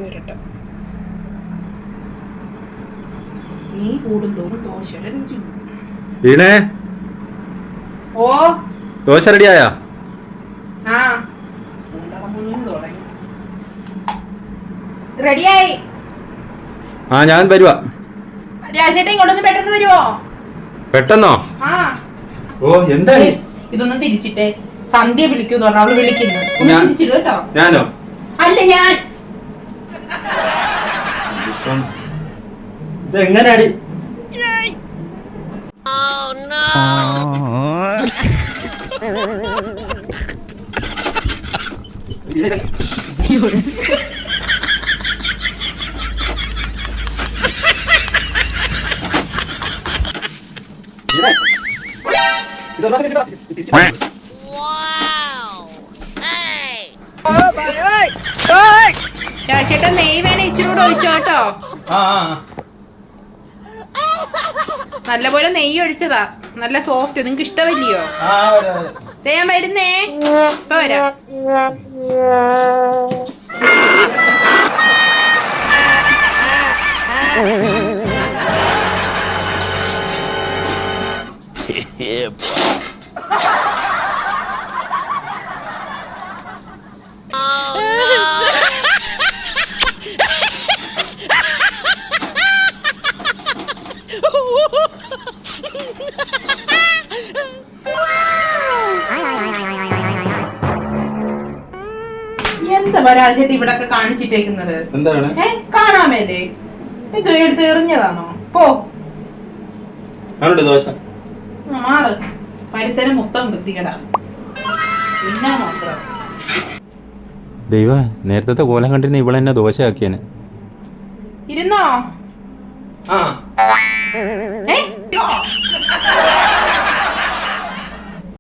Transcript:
വരട്ടെ. നീ കൂടുന്തോറും ദോശയുടെ രുചി. വീണേ, ഓ ദോശ റെഡിയായ? റെഡിയായി. ഞാൻ വരുവാ. രാജേട്ടൻ ഇങ്ങോട്ടൊന്ന് പെട്ടെന്ന് വരുവോ? പെട്ടെന്നോ? ഓ എന്താ ഇതൊന്ന് തിരിച്ചിട്ടെ. സന്ധ്യ വിളിക്കൂന്ന് പറഞ്ഞ അവള് വിളിക്കുന്നു. തിരിച്ചിടും കേട്ടോ. ഞാനോ? അല്ല ഞാൻ. എങ്ങനെയാടി? ചേട്ടാ നെയ് വേണേ ഇച്ചിരി കൂടെ ഒഴിച്ചോ കേട്ടോ. നല്ലപോലെ നെയ്യ് ഒഴിച്ചതാ. നല്ല സോഫ്റ്റ്. നിങ്ങക്ക് ഇഷ്ടമല്ലയോ? ഞാൻ വരുന്നേ. ഇപ്പൊ വരാം. എന്താ പരാജയത്തെ ഇവിടെ ഒക്കെ കാണിച്ചിട്ടേക്കുന്നത്? കാണാമല്ലേ? ഇത് എടുത്ത് എറിഞ്ഞതാണോ? പോ ദോശ മാറ്. പരിസരം മൊത്തം വൃത്തികേടാ. പിന്നെ മാത്രം ദൈവ, നേരത്തെ കോലം കണ്ടിരുന്ന ഇവളെന്നെ ദോശയാക്കിയാണ്. ഇരുന്നോ?